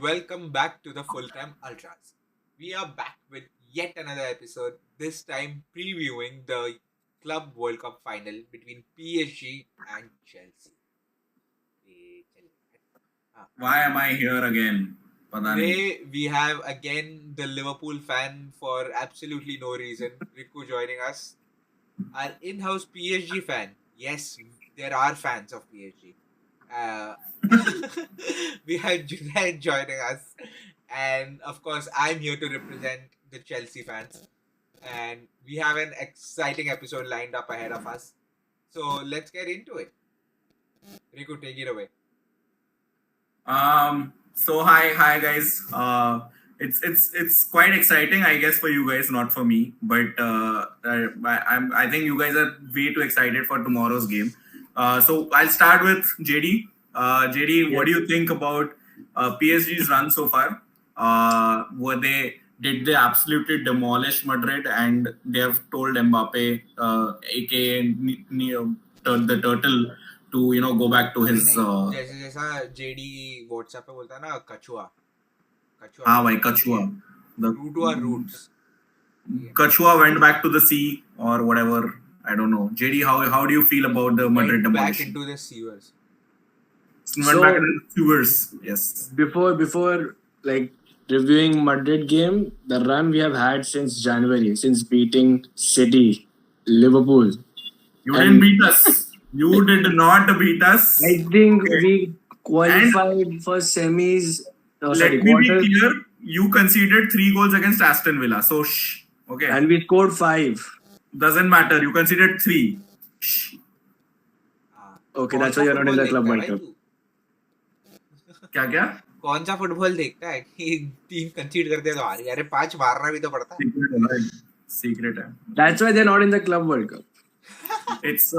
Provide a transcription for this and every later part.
welcome back to the Full Time Ultras. We are back with yet another episode, this time previewing the Club World Cup final between PSG and Chelsea. Ah, Why am I here again? पता नहीं. Today we have again the Liverpool fan for absolutely no reason, Riku joining us. Our in-house PSG fan. Yes, there are fans of PSG. Uh, we have Junaid joining us, and of course, I'm here to represent the Chelsea fans. And we have an exciting episode lined up ahead of us. So let's get into it. Riku, take it away. So hi guys. It's quite exciting, I guess, for you guys, not for me. But I think you guys are way too excited for tomorrow's game. So I'll start with JD. JD, what do you think about PSG's run so far? Did they absolutely demolish Madrid, and they have told Mbappe, aka the turtle, to go back to his. जैसे जैसा JD WhatsApp पे बोलता है ना कछुआ हाँ भाई कछुआ. True to our roots. Kachua went back to the sea or whatever. I don't know. JD, how do you feel about the Madrid Went back demolition? into the sewers. Went back into the sewers. Yes. Before like reviewing Madrid game, the run we have had since January, since beating City, Liverpool. You didn't beat us. You did not beat us. I think Okay. we qualified for semis. Let me be clear. You conceded 3 goals against Aston Villa. So shh. Okay. And we scored 5. Doesn't matter. You conceded 3. Shh. Okay, that's why you're not in the Club World Cup. क्या? कौन सा football देखता है कि team कंसीड करते हैं तो हारी? अरे 5 मारना भी तो पड़ता है. Secret है. That's why they're not in the Club World Cup. It's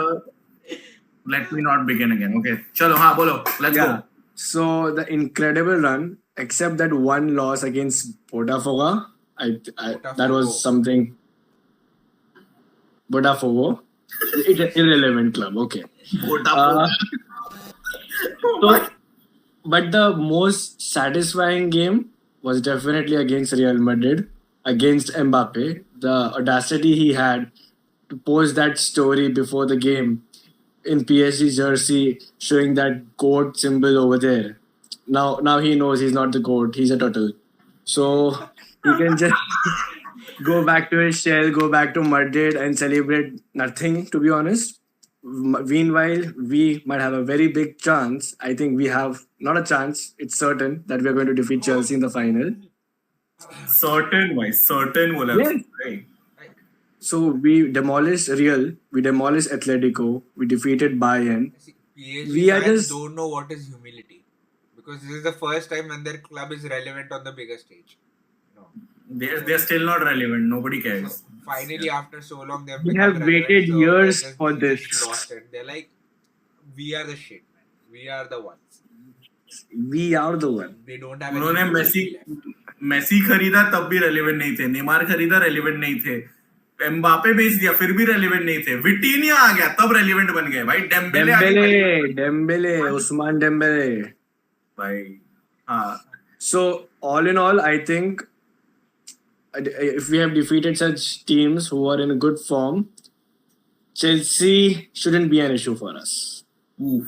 let me not begin again. Okay. Chalo, हाँ बोलो. Let's go. So the incredible run, except that one loss against Botafogo, that was something. Botafogo, irrelevant club. Okay. Botafogo. So, but the most satisfying game was definitely against Real Madrid, against Mbappe. The audacity he had to post that story before the game in PSG jersey, showing that goat symbol over there. Now he knows he's not the goat; he's a turtle. So he can just go back to his shell, go back to Madrid, and celebrate nothing. To be honest. Meanwhile, we might have a very big chance. I think we have not a chance. It's certain that we are going to defeat Chelsea in the final. Certain, why? Certain, बोला. Yes. Right. So we demolished Real, we demolished Atletico, we defeated Bayern. PSG We are fans just- don't know what is humility, because this is the first time when their club is relevant on the bigger stage. No. They're still not relevant. Nobody cares. Finally, after so long, they've We become have relevant, waited so years they're just- for they just this. Lost it. They're like, we are the shit, man. We are the ones. We are the one. They don't have. उन्होंने any Messi खरीदा तब भी relevant नहीं थे. Neymar खरीदा relevant नहीं थे. Mbappe बेच दिया फिर भी रेलेवेंट नहीं थे. विटीनिया आ गया तब रेलेवेंट बन गए भाई. Dembele, Usman Dembele. भाई हाँ. So all in all, I think if we have defeated such teams who are in good form, Chelsea shouldn't be an issue for us. Oof.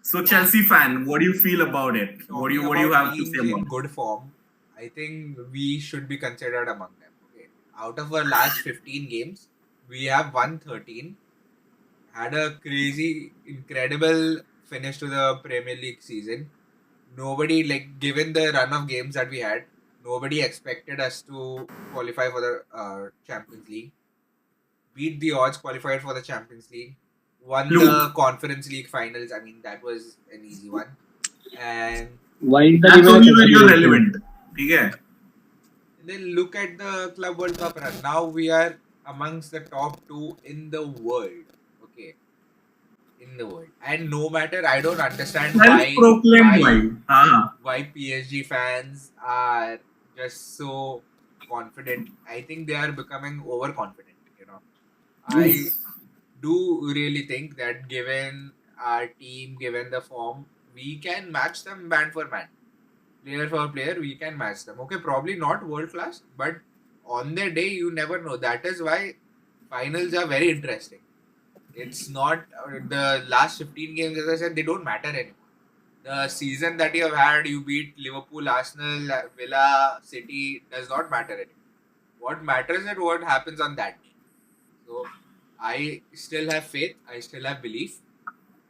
So Chelsea fan, what do you feel about it? What do you have to say in about it? good form? I think we should be considered among them. Okay. Out of our last 15 games, we have won 13. Had a crazy, incredible finish to the Premier League season. Nobody, like, given the run of games that we had, nobody expected us to qualify for the Champions League. Beat the odds, qualified for the Champions League. Won the Fluke. Conference League finals. I mean, that was an easy one. And Why is that That's even a only when you're consideration? relevant. ठीक है. then look at the Club World Cup run. Now we are amongst the top 2 in the world. Okay. In the world. And no matter, I don't understand Self-proclaimed why. हाँ. why PSG fans are just so confident. I think they are becoming overconfident, you know. I do really think that given our team, given the form, we can match them man for man. player for player, we can match them. Okay, probably not world class, but on their day, you never know. That is why finals are very interesting. It's not the last 15 games, as I said, they don't matter anymore. The season that you have had, you beat Liverpool, Arsenal, Villa, City, does not matter anymore. What matters is what happens on that day. So I still have faith, I still have belief.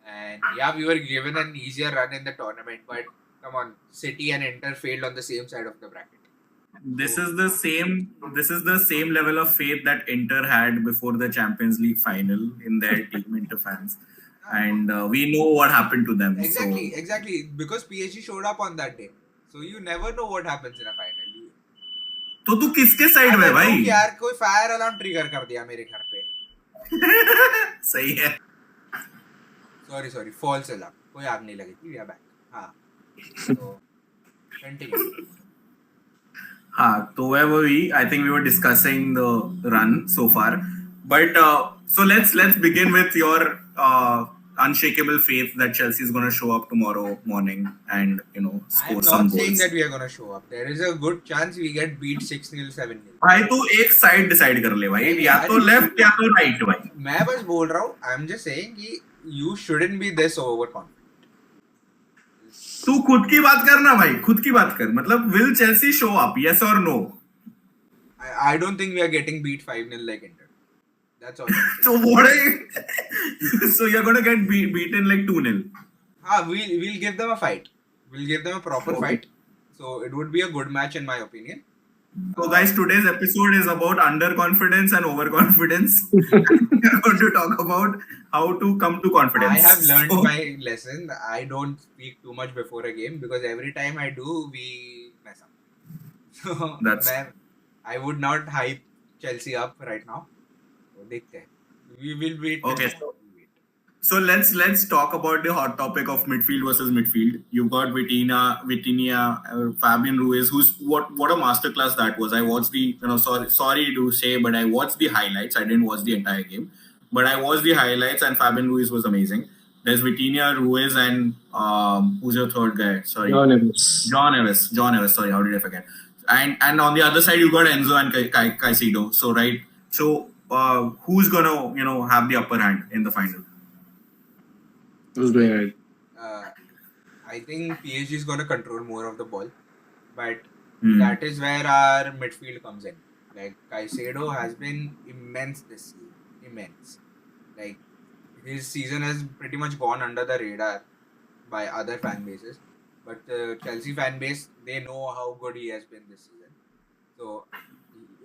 And yeah, we were given an easier run in the tournament, but come on, City and Inter failed on the same side of the bracket. This So, is the same. This is the same level of faith that Inter had before the Champions League final in their team, Inter fans, and we know what happened to them. So exactly. Because PSG showed up on that day. So you never know what happens in a final. तो तू किसके side में अरे है भाई? रुक यार, कोई फायर अलार्म ट्रिगर कर दिया मेरे घर पे. सही है. सॉरी फॉल्स अलार्म, कोई आग नहीं लगी थी. We are back. हाँ, तो कंटिन्यू. तो where were we? I think we were discussing the run so far, but so let's begin with your unshakable faith that Chelsea is going to show up tomorrow morning and score I'm some not saying goals. that we are gonna show up. There is a good chance we get beat 6-0, 7-0. भाई तू एक side decide कर ले भाई, या तो left या तो राइट भाई. मैं बस बोल रहा हूँ. I'm just saying कि you shouldn't be this overconfident. तू खुद की बात करना भाई, खुद की बात कर. मतलब will Chelsea show up? Yes or no? I don't think we are getting beat 5-0 like Inter. That's all. So what are you? So you're gonna get beaten like 2-0. We'll give them a fight. We'll give them a proper fight. So it would be a good match in my opinion. So guys, today's episode is about underconfidence and overconfidence. We're going to talk about how to come to confidence. I have learned my lesson. I don't speak too much before a game because every time I do, we mess up. So I would not hype Chelsea up right now. So, dekhte hain. We will wait. Okay. So let's talk about the hot topic of midfield versus midfield. You've got Vitinha, Fabian Ruiz, what a masterclass that was. I watched sorry to say, but I watched the highlights. I didn't watch the entire game, but I watched the highlights, and Fabian Ruiz was amazing. There's Vitinha, Ruiz, and who's your third guy? Sorry, John Evans. Sorry, how did I forget? And on the other side you got Enzo and Caicedo. So right, so who's gonna have the upper hand in the final? Who's going ahead? I think PSG is going to control more of the ball, but that is where our midfield comes in. Like Caicedo has been immense this season, immense. Like his season has pretty much gone under the radar by other fan bases, but the Chelsea fan base, they know how good he has been this season. So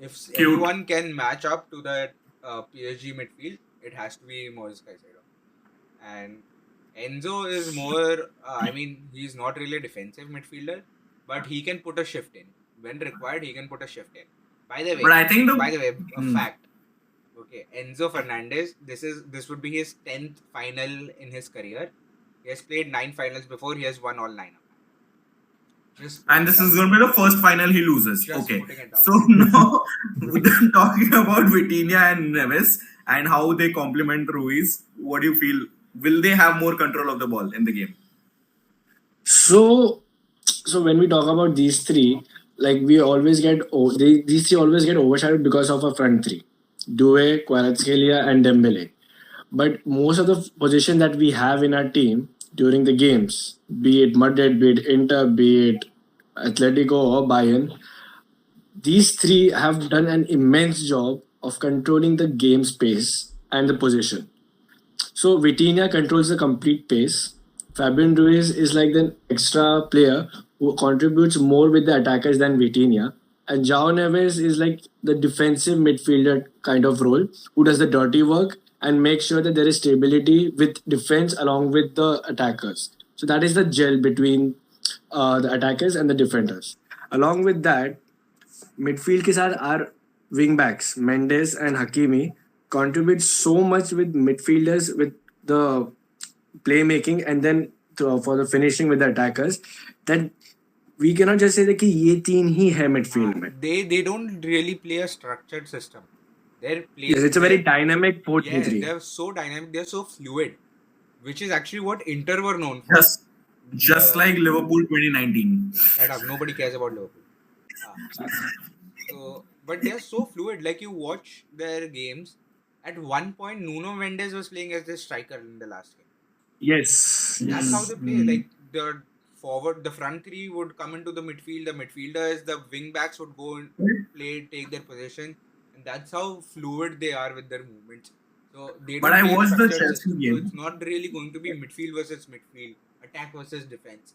if anyone can match up to the PSG midfield, it has to be Moise Caicedo. And Enzo is more, he's not really a defensive midfielder, but he can put a shift in. When required, he can put a shift in. By the way, a fact. Okay, Enzo Fernandez, this would be his 10th final in his career. He has played 9 finals before, he has won all 9. And this is going to be the first final he loses. Okay. So now, talking about Vitinha and Neves and how they complement Ruiz, what do you feel? Will they have more control of the ball in the game? So when we talk about these three, like we always get these three always get overshadowed because of a front three: Doué, Kvaratskhelia, and Dembele. But most of the position that we have in our team during the games, be it Madrid, be it Inter, be it Atletico or Bayern, these three have done an immense job of controlling the game space and the position. So Vitinha controls the complete pace. Fabian Ruiz is like the extra player who contributes more with the attackers than Vitinha. And João Neves is like the defensive midfielder kind of role who does the dirty work and makes sure that there is stability with defense along with the attackers. So that is the gel between the attackers and the defenders. Along with that, midfield ke saath our wing backs, Mendes and Hakimi, contribute so much with midfielders with the playmaking and then for the finishing with the attackers that we cannot just say that ye teen hi hai midfield mein. They don't really play a structured system. Yes, it's a very dynamic 4-3-3. Yes, they're so dynamic, they're so fluid, which is actually what Inter were known for. Yes. Just like Liverpool 2019. Shut up. Nobody cares about Liverpool. Ah. So, but they're so fluid. Like you watch their games. At one point, Nuno Mendes was playing as the striker in the last game. Yes. That's Yes. how they play. Like the front three would come into the midfield. The midfielders, the wing backs would go and play, take their possession, and that's how fluid they are with their movements. So they don't But I play in a watched the structured Chelsea system. So game. it's not really going to be midfield versus midfield, attack versus defense.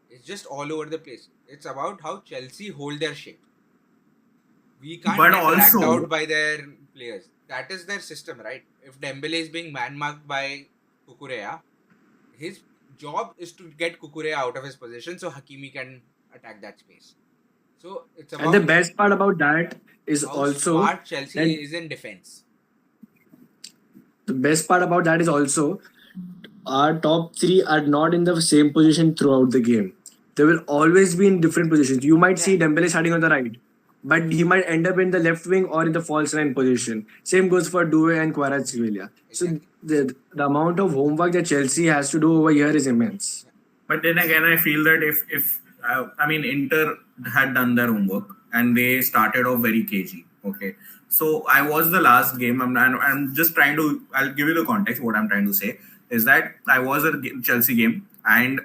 It's just all over the place. It's about how Chelsea hold their shape. We can't But get dragged also, out by their players. That is their system, right? If Dembele is being man-marked by Kukurea, his job is to get Kukurea out of his position so Hakimi can attack that space. So it's And the about best part about that is how also smart Chelsea that is in defense. the best part about that is also our top three are not in the same position throughout the game. They will always be in different positions. You might see Yeah, Dembele starting on the right, but he might end up in the left wing or in the false nine position. Same goes for Due and Kvaratskhelia. So exactly. the amount of homework that Chelsea has to do over here is immense. but then again, I feel that if I mean Inter had done their homework and they started off very cagey. Okay, so I watched the last game. I'm just trying to. I'll give you the context. What I'm trying to say is that I was a Chelsea game and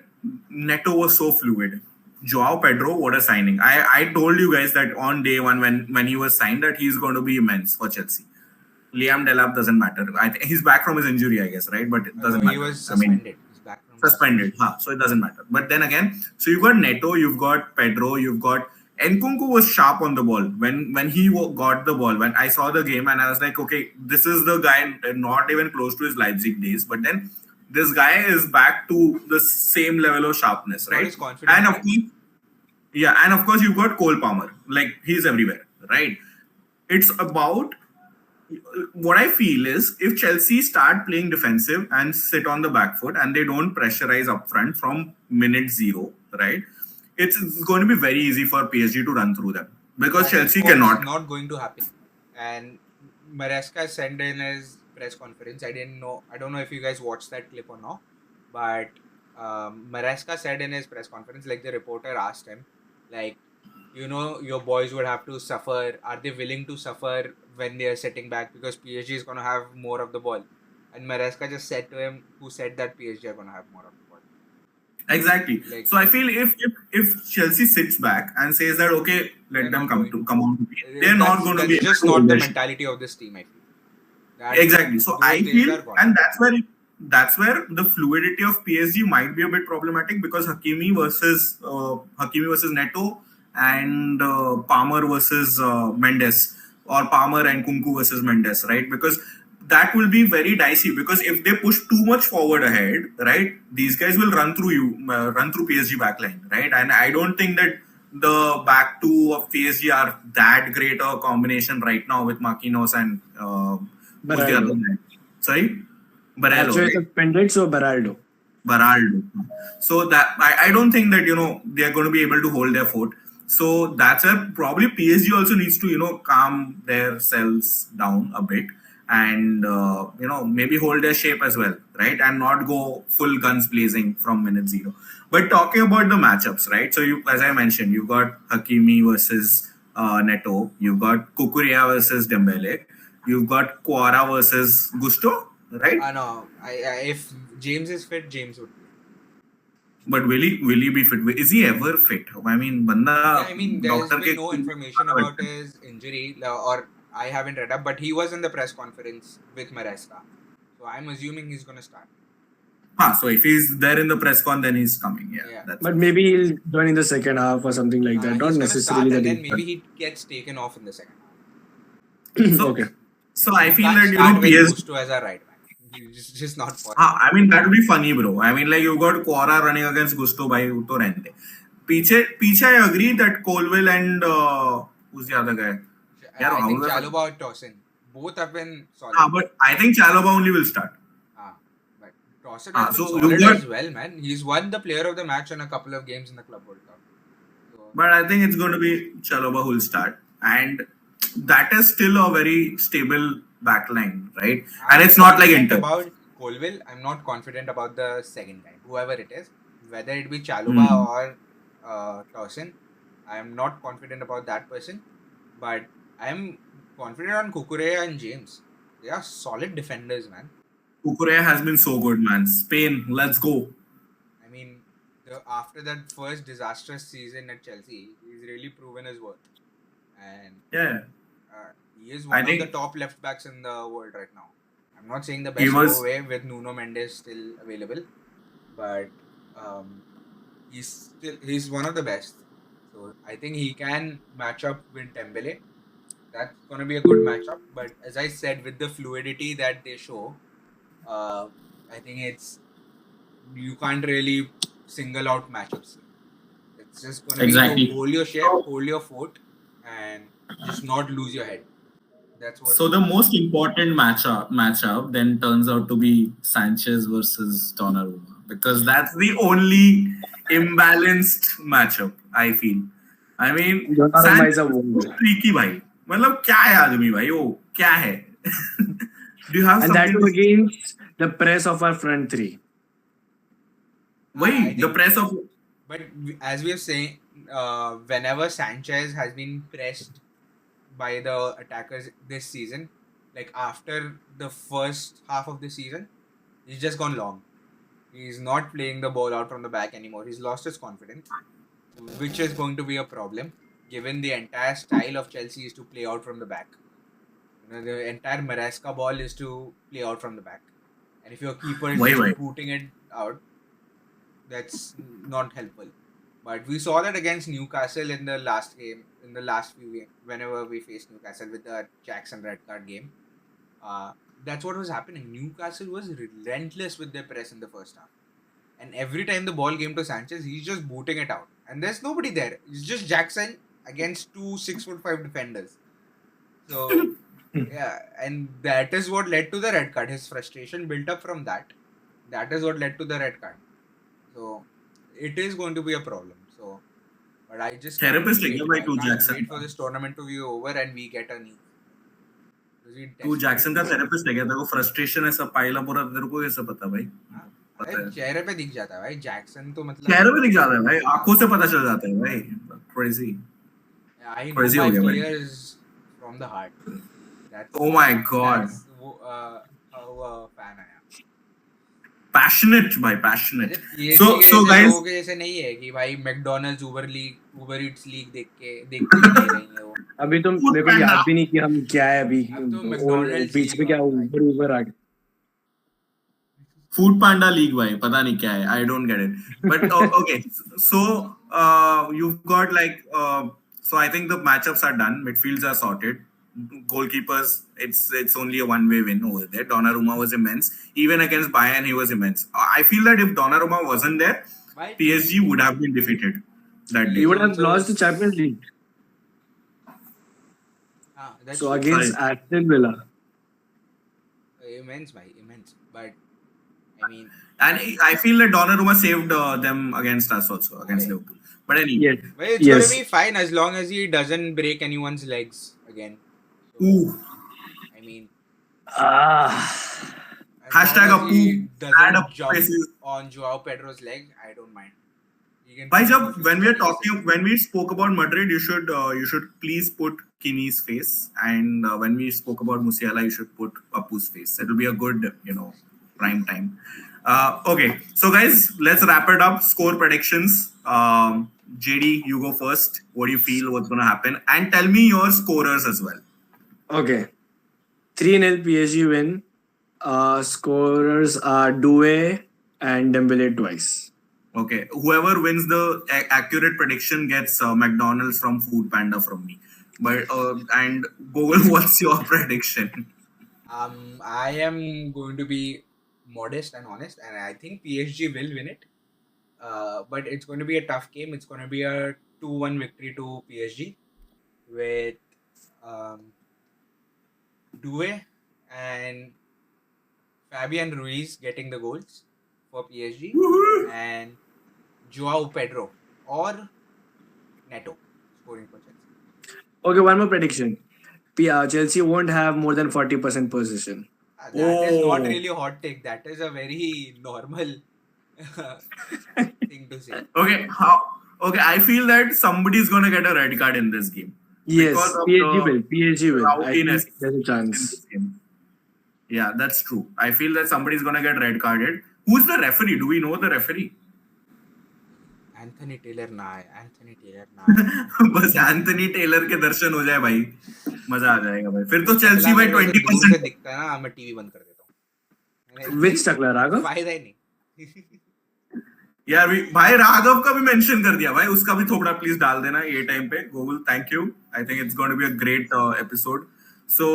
Neto was so fluid. Joao Pedro, what a signing! I told you guys that on day one when he was signed that he's going to be immense for Chelsea. Liam Delap doesn't matter. He's back from his injury, I guess, right? But it No, doesn't he matter. was I mean, suspended. He's back from suspended, so it doesn't matter. But then again, so you've got Neto, you've got Pedro, you've got Nkunku was sharp on the ball when he got the ball. When I saw the game and I was like, okay, this is the guy not even close to his Leipzig days, but then this guy is back to the same level of sharpness, Not right? his confidence And of back. course, yeah, and of course you've got Cole Palmer, like he's everywhere, right? It's about what I feel is if Chelsea start playing defensive and sit on the back foot and they don't pressurize up front from minute zero, right? It's going to be very easy for PSG to run through them because That is Chelsea what's cannot. not going to happen. And Maresca said in his press conference, I don't know if you guys watched that clip or not, but Maresca said in his press conference, like the reporter asked him, like, your boys would have to suffer. Are they willing to suffer when they are sitting back because PSG is going to have more of the ball? And Maresca just said to him, who said that PSG are going to have more of the ball? Exactly. Like, So I feel if Chelsea sits back and says that okay, they're let them not come going. on, they're not going to That's be able just to not hold the their shit. mentality of this team, I feel. Exactly. So Those I days feel, are gone. and that's where the fluidity of PSG might be a bit problematic because Hakimi versus Neto and Palmer versus Mendes or Palmer and Kunku versus Mendes, right? Because that will be very dicey because if they push too much forward ahead, right, these guys will run through PSG backline, right? And I don't think that the back two of PSG are that great a combination right now with Marquinhos and who's the other Beraldo. guy? Sorry, Barello, Actually right? suspended, so Beraldo. Baraldo. So that I don't think that they are going to be able to hold their fort. So that's where probably PSG also needs to calm themselves down a bit and maybe hold their shape as well, right? And not go full guns blazing from minute zero. But talking about the matchups, right? So as I mentioned, you've got Hakimi versus Neto, you've got Kukurea versus Dembele, you've got Quara versus Gusto, right? No, if James is fit, James would play. But will he be fit? Is he ever fit? I mean, banda Yeah, I mean, there's doctor been ke no information about his injury, or I haven't read up, but he was in the press conference with Maresca. So I'm assuming he's going to start. So if he's there in the press con, then he's coming. Yeah, Yeah. that's But maybe he'll join in the second half or something like that. He's Not going to necessarily start that and then he. maybe he gets taken off in the second half. so. Okay. So I feel Can't that start with PSG. Gusto as a right back. It's just not possible. I mean that would be funny, bro. I mean, like you got Quora running against Gusto by Uto Rente. Piche, I agree that Colville and who's the other guy? I think Chalobah or Tosin. Both have been solid. But I think Chalobah only will start. But Tosin has been so solid you got- as well, man. He's won the player of the match in a couple of games in the Club World Cup. So, But I think it's going to be Chalobah who will start. And that is still a very stable backline, right? And I'm it's not like confident Inter. about Colville. I'm not confident about the second guy, whoever it is. whether it be Chaluba or Dawson. I am not confident about that person, but I am confident on Kukurea and James. They are solid defenders, man. Kukurea has been so good, man. Spain, let's go. I mean, after that first disastrous season at Chelsea, he's really proven his worth. And Yeah. he is I one of the think- top left backs in the world right now. I'm not saying the He best was- go away with Nuno Mendes still available, but he's one of the best. So I think he can match up with Dembele. That's gonna be a good matchup. But as I said, with the fluidity that they show, I think you can't really single out matchups. It's just gonna be Exactly. to hold your shape, hold your fort, and just not lose your head. That's what. So the most important matchup then turns out to be Sanchez versus Donnarumma, because that's the only imbalanced matchup I feel. I mean, Donnarumma Sanchez is a is wonder. so freaky भाई. मतलब क्या है आदमी भाई वो क्या है? Do you have And that something? too against the press of our front three. I Wait, the think- press of But as we are saying, whenever Sanchez has been pressed by the attackers this season, like after the first half of the season, he's just gone long. He's not playing the ball out from the back anymore. He's lost his confidence, which is going to be a problem given the entire style of Chelsea is to play out from the back. The entire Maresca ball is to play out from the back. And if your keeper is Why? just booting it out, that's not helpful. But we saw that against Newcastle in the last game, in the last few games, whenever we faced Newcastle with the Jackson red card game. That's what was happening. Newcastle was relentless with their press in the first half. And every time the ball came to Sanchez, he's just booting it out. And there's nobody there. It's just Jackson against two 6'5" defenders. So, yeah. And that is what led to the red card. His frustration built up from that. That is what led to the red card. So, it is going to be a problem. So, but I just can't Therapist wait. again by I two can't Jackson. wait for this tournament to be over and we get a knee. तू Jackson का therapist है क्या? तेरे को frustration ऐसा पाइला पूरा तेरे को कैसे पता भाई? पता अरे है। चेहरे पे दिख जाता है भाई. जैक्सन तो मतलब चेहरे पे दिख जाता है भाई, आंखों से पता चल जाता है भाई. Crazy. I know Crazy my हो गया भाई. players from the heart. That's, Oh my God. That's how a fan I am. Passionate भाई, passionate. PSG So- के so जैसे guys- लोगों के जैसे नहीं है कि भाई मैकडॉनल्ड्स उबर ईट्स लीग देख के दे रही है वो. अभी तो Food मेरे को Panda. याद भी नहीं कि हम क्या है अभी. अब तो और McDonald's बीच में League क्या आ गया. ऊपर आ गया. फूड पांडा लीग भाई, पता नहीं क्या है, I don't get it. But okay, so you got like, so I think the matchups are done, midfields are sorted, goalkeepers, it's only a one way win over there. Donnarumma was immense, even against Bayern he was immense. I feel that if Donnarumma wasn't there, Why? PSG would have been defeated that day. You would have Also- lost the Champions League. That's So true. against Aston Villa. Immense, bhai, immense. But I mean, And I feel that Donnarumma saved them against us also, against Liverpool. But anyway, Yes. well, it's Yes. gonna be fine as long as he doesn't break anyone's legs again. So, ooh, I mean, Ah. as Hashtag long as he Appu, add doesn't up jump faces. on Joao Pedro's leg, I don't mind. He can Bhai, do jab, it when we are 50%. talking, when we spoke about Madrid, you should please put Kini's face, and when we spoke about Musiala, you should put Appu's face. It will be a good, prime time. Okay, so guys, let's wrap it up. Score predictions. JD, you go first. What do you feel? What's going to happen? And tell me your scorers as well. Okay. 3-0 PSG win. Scorers are Doué and Dembele twice. Okay, whoever wins the accurate prediction gets McDonald's from Food Panda from me. But and Google, what's your prediction? I am going to be modest and honest, and I think PSG will win it. But it's going to be a tough game. It's going to be a 2-1 victory to PSG with Doué and Fabian Ruiz getting the goals for PSG and Joao Pedro or Neto scoring for Chelsea. Okay, one more prediction. Chelsea won't have more than 40% possession. That is not Oh. really a hot take. That is a very normal thing to say. Okay, I feel that somebody's gonna get a red card in this game because Yes, of PSG the will. PSG will. I rowdiness think there's a in chance. this game. Yeah, that's true. I feel that somebody's gonna get red carded. Who's the referee? Do we know the referee? Anthony Taylor ना है. Anthony Taylor ना बस Anthony Taylor के दर्शन हो जाए भाई, मजा आ जाएगा भाई. फिर तो है. चेल्सी भाई मेरे को दूर से 20%. दिखता है ना, मैं टीवी बंद कर देता हूँ. Which Takla Raghav? फायदा ही नहीं. यार भाई राघव का भी मेंशन कर दिया भाई, उसका भी थोड़ा प्लीज डाल देना ये टाइम पे. Gokul, thank you. I think it's going to be a great episode. So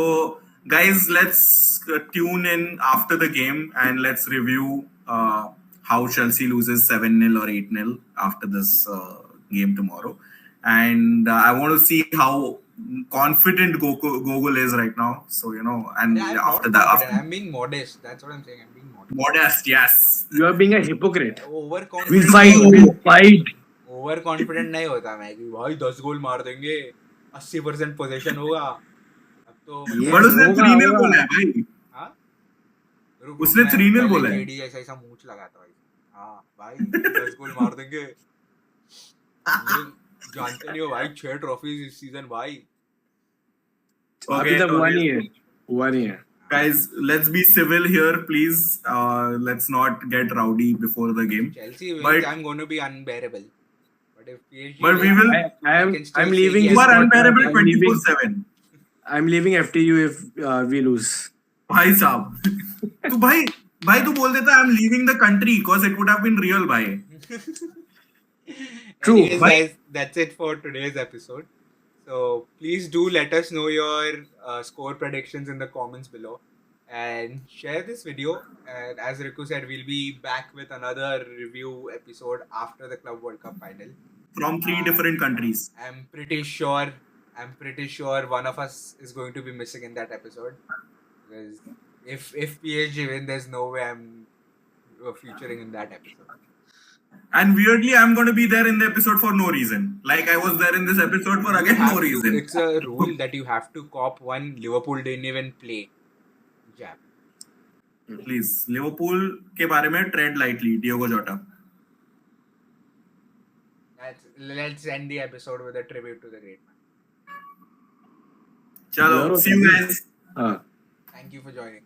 guys, let's tune in after the game and let's review how Chelsea loses 7-0 or 8-0 after this game tomorrow. And I want to see how confident Gogol is right now. So, you know, and I'm after not that, confident. I'm being modest. That's what I'm saying. I'm being modest. modest, yes. You are being a hypocrite. We'll Overconfident. fight. We'll fight. Over confident नहीं होता मैं कि भाई 10 गोल मार देंगे, 80% position होगा. अब तो बट उसने होगा, 3-0 होगा. बोला है भाई. हाँ, उसने 3-0 बोला है. जेडी जैसा ऐसा मूंछ लगाता भाई. हाँ भाई 10 गोल मार देंगे. ये जानते नहीं हो भाई, 6 ट्रॉफीज इस सीजन भाई. अभी तक one year. Guys, let's be civil here, please. Let's not get rowdy before the game. Chelsea wins, But- I'm going to be unbearable. But if PSG But we wins, will. I'm can still I'm say leaving yes. You this are podcast. unbearable I'm leaving, 24/7. I'm leaving FTU if we lose. भाई साहब, तू भाई तू बोल देता I'm leaving the country because it would have been real, भाई. True. anyways, guys, that's it for today's episode. So please do let us know your score predictions in the comments below and share this video. And as Riku said, we'll be back with another review episode after the Club World Cup final. From 3 different countries. I'm pretty sure one of us is going to be missing in that episode. Because if PSG win, there's no way I'm featuring in that episode. And weirdly, I'm going to be there in the episode for no reason. Like I was there in this episode for again no reason. It's a rule that you have to cop one Liverpool didn't even play jab. Please, Liverpool के बारे में tread lightly, Diogo Jota. Let's end the episode with a tribute to the great man. Chalo, see you guys. Uh, Thank you for joining.